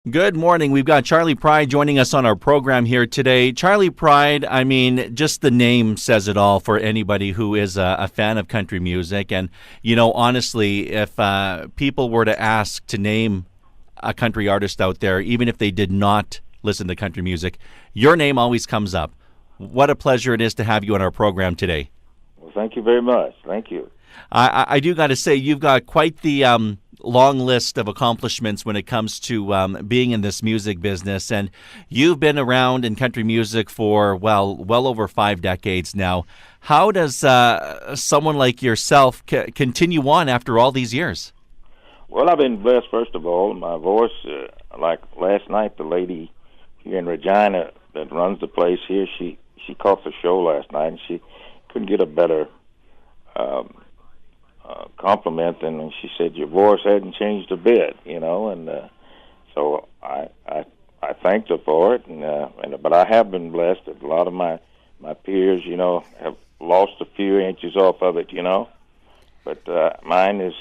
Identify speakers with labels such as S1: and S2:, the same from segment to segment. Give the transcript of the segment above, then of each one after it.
S1: Good morning. We've got Charlie Pride joining us on our program here today. Charlie Pride, I mean, just the name says it all for anybody who is a fan of country music. And, honestly, if people were to ask to name a country artist out there, even if they did not listen to country music, your name always comes up. What a pleasure it is to have you on our program today.
S2: Well, thank you very much. Thank you.
S1: I do got to say, you've got quite the long list of accomplishments when it comes to being in this music business. And you've been around in country music for, well over 5 decades now. How does someone like yourself continue on after all these years?
S2: Well, I've been blessed, first of all. My voice, like last night, the lady here in Regina that runs the place here, she caught the show last night, and she couldn't get a better compliment, and she said your voice hadn't changed a bit, and so I thanked her for it, but I have been blessed that a lot of my peers, have lost a few inches off of it, but mine is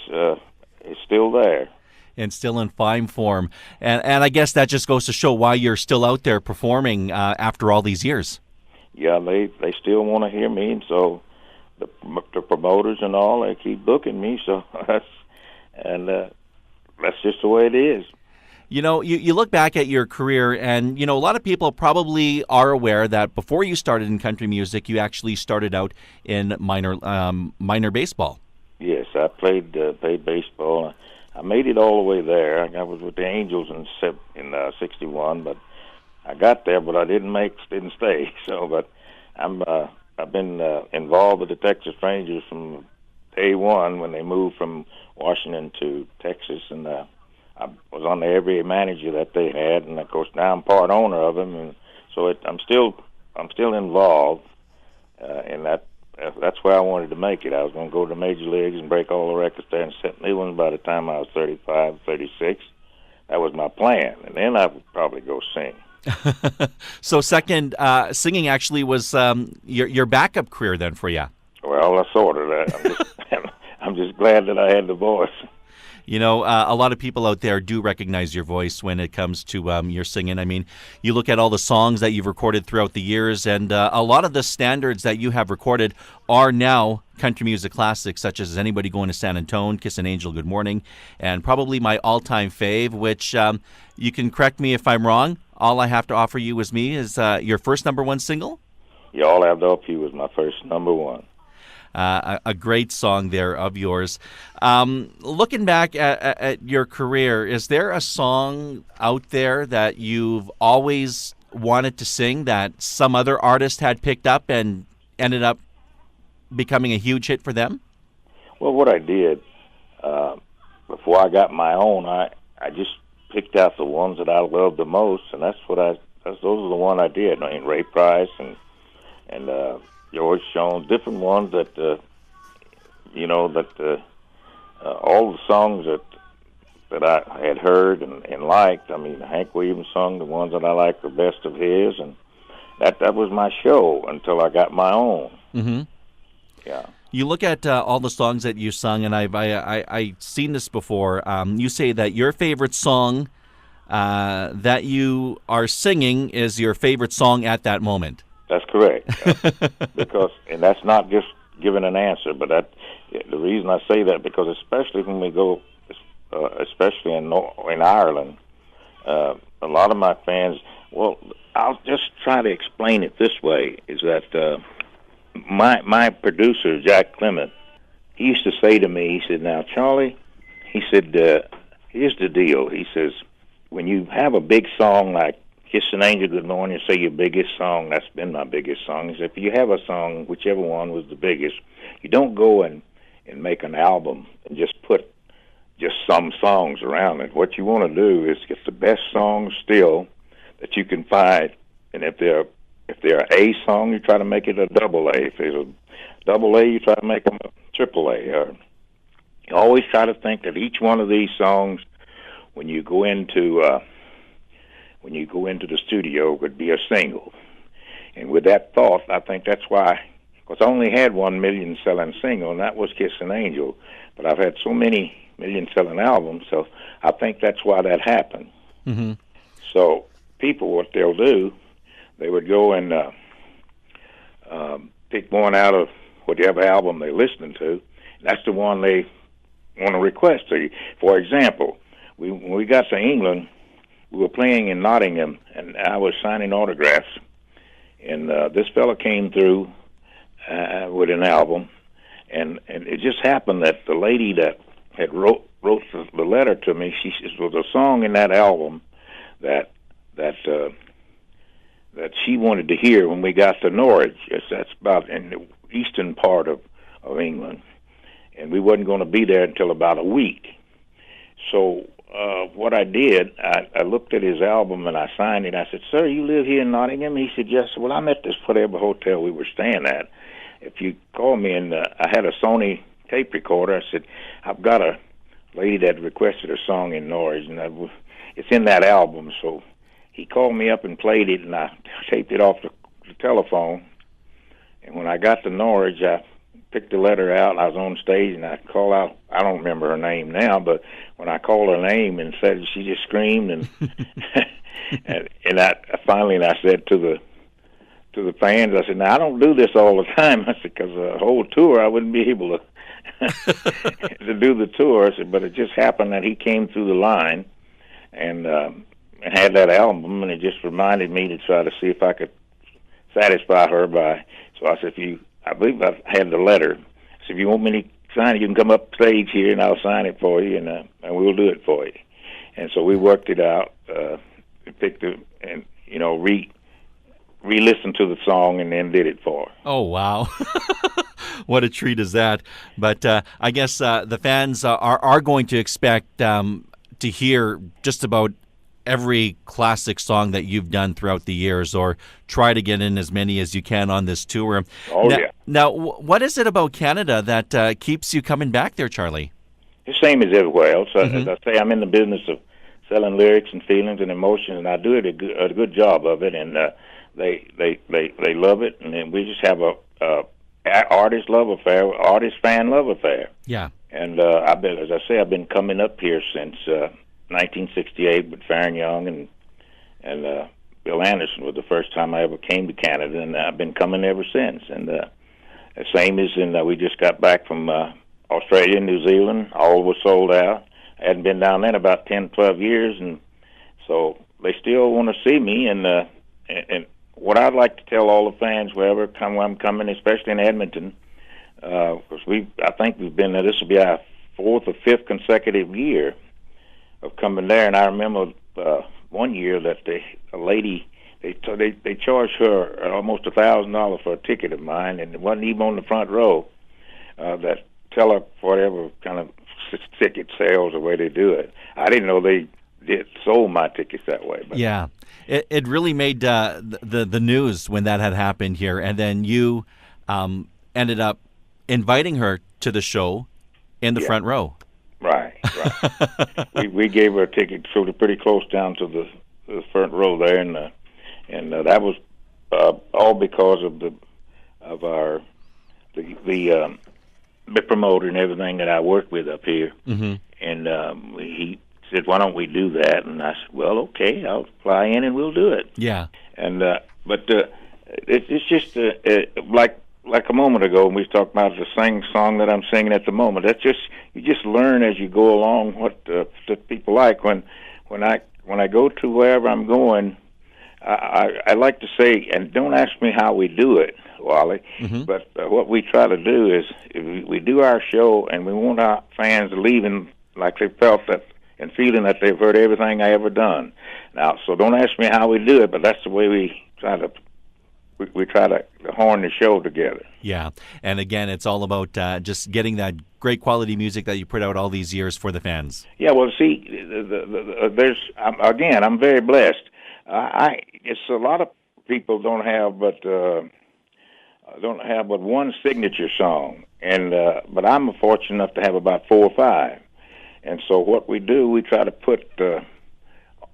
S2: still there.
S1: And still in fine form. And I guess that just goes to show why you're still out there performing after all these years.
S2: Yeah, they still want to hear me, and so the promoters and all, they keep booking me, so that's just the way it is.
S1: You look back at your career, and, a lot of people probably are aware that before you started in country music, you actually started out in minor baseball.
S2: Yes, I played baseball. I made it all the way there. I was with the Angels in '61, but I got there, but I didn't stay. So, but I've been involved with the Texas Rangers from day one when they moved from Washington to Texas, and I was on every manager that they had, and of course now I'm part owner of them, and so I'm still involved in that. That's where I wanted to make it. I was going to go to the major leagues and break all the records there and set new ones by the time I was 35, 36. That was my plan, and then I would probably go sing.
S1: So singing actually was your backup career then for you?
S2: Well, I sort of that. I'm just glad that I had the voice.
S1: A lot of people out there do recognize your voice when it comes to your singing. I mean, you look at all the songs that you've recorded throughout the years, and a lot of the standards that you have recorded are now country music classics, such as Anybody Going to San Antone, Kiss an Angel, Good Morning, and probably my all-time fave, which you can correct me if I'm wrong. All I Have to Offer You Is Me is your first number one single?
S2: Yeah, All I Have to Offer You was my first number one.
S1: A great song there of yours. Looking back at your career, is there a song out there that you've always wanted to sing that some other artist had picked up and ended up becoming a huge hit for them?
S2: Well, what I did before I got my own, I just picked out the ones that I loved the most, and those are the ones I did. I mean, Ray Price and George Jones, different ones that all the songs that I had heard and liked. I mean, Hank Williams sung the ones that I liked the best of his, and that was my show until I got my own.
S1: Mm-hmm.
S2: Yeah.
S1: You look at all the songs that you sung, and I've seen this before. You say that your favorite song that you are singing is your favorite song at that moment.
S2: That's correct. And that's not just giving an answer, but the reason I say that, because especially when we go, especially in Ireland, a lot of my fans. Well, I'll just try to explain it this way: is that my producer Jack Clement, he used to say to me, he said, "Now, Charlie," he said, "here's the deal." He says, "When you have a big song like Kiss an Angel, Good Morning, say your biggest song, that's been my biggest song. Is if you have a song, whichever one was the biggest, you don't go and make an album and just put just some songs around it. What you want to do is get the best songs still that you can find, and if they're a song, you try to make it a double A. If there's a double A, you try to make them a triple A. You always try to think that each one of these songs, when you go into the studio, would be a single. And with that thought, I think that's why, because I only had 1 million selling single, and that was Kiss an Angel. But I've had so many million selling albums, so I think that's why that happened.
S1: Mm-hmm.
S2: So people, what they'll do, they would go and pick one out of whatever album they're listening to. That's the one they want to request to you. For example, when we got to England, we were playing in Nottingham, and I was signing autographs. And this fella came through with an album, and it just happened that the lady that had wrote the letter to me, she was a song in that album that she wanted to hear when we got to Norwich. That's about in the eastern part of England, and we wasn't going to be there until about a week. So what I did, I looked at his album and I signed it. I said, "Sir, you live here in Nottingham?" He said, "Yes." "Well, I'm at this whatever hotel we were staying at. If you call me," and I had a Sony tape recorder. I said, "I've got a lady that requested a song in Norwich, and it's in that album." So he called me up and played it, and I taped it off the telephone. And when I got to Norwich, I picked the letter out, and I was on stage, and I called out, I don't remember her name now, but when I called her name and said, she just screamed, and and I finally I said to the fans, I said, "Now, I don't do this all the time." I said, "Because the whole tour, I wouldn't be able to to do the tour." I said, "But it just happened that he came through the line and had that album, and it just reminded me to try to see if I could satisfy her by." So I said, I believe I had the letter. So if you want me to sign it, you can come up stage here, and I'll sign it for you, and we'll do it for you. And so we worked it out, picked it, and re-listened to the song, and then did it for her.
S1: Oh, wow. What a treat is that. But I guess the fans are going to expect to hear just about every classic song that you've done throughout the years, or try to get in as many as you can on this tour.
S2: Oh,
S1: now,
S2: yeah.
S1: Now, what is it about Canada that keeps you coming back there, Charlie?
S2: The same as everywhere else. As I say, I'm in the business of selling lyrics and feelings and emotions, and I do it a good job of it, and they love it, and then we just have a artist love affair, artist fan love affair.
S1: Yeah.
S2: And I've been coming up here since 1968 with Farron Young and Bill Anderson was the first time I ever came to Canada, and I've been coming ever since. And the same as we just got back from Australia and New Zealand. All was sold out. I hadn't been down there in about 10, 12 years, and so they still want to see me. And what I'd like to tell all the fans, wherever I'm coming, especially in Edmonton, because I think we've been there. This will be our 4th or 5th consecutive year of coming there. And I remember one year that a lady, they charged her almost $1,000 for a ticket of mine, and it wasn't even on the front row. That tell her whatever kind of ticket sales the way they do it. I didn't know they sold my tickets that way. But.
S1: Yeah, it really made the news when that had happened here, and then you ended up inviting her to the show in the front row.
S2: Right. we gave her a ticket, so pretty close down to the front row there, and that was all because of the promoter and everything that I worked with up here. Mm-hmm. And he said, "Why don't we do that?" And I said, "Well, okay, I'll fly in and we'll do it."
S1: Yeah.
S2: And but it's just like a moment ago when we talked about the song that I'm singing at the moment. That's just, you just learn as you go along what people like. When I go to wherever I'm going, I like to say, and don't ask me how we do it, Wally, but what we try to do is we do our show, and we want our fans leaving like they felt that and feeling that they've heard everything I ever done. Now, so don't ask me how we do it, but that's the way we try to horn the show together.
S1: Yeah, and again, it's all about just getting that great quality music that you put out all these years for the fans.
S2: Yeah, well, see, I'm very blessed. It's a lot of people don't have but one signature song, and but I'm fortunate enough to have about 4 or 5. And so what we do, we try to put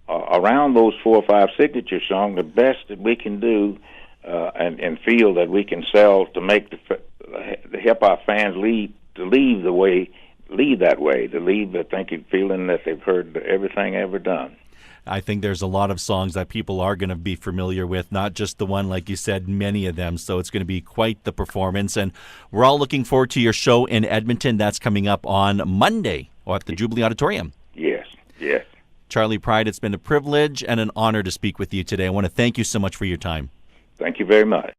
S2: around those 4 or 5 signature songs the best that we can do. And feel that we can sell to make the help our fans leave that way, feeling that they've heard everything ever done.
S1: I think there's a lot of songs that people are going to be familiar with, not just the one, like you said, many of them. So it's going to be quite the performance. And we're all looking forward to your show in Edmonton. That's coming up on Monday at the Jubilee Auditorium.
S2: Yes, yes.
S1: Charlie Pride, it's been a privilege and an honor to speak with you today. I want to thank you so much for your time.
S2: Thank you very much.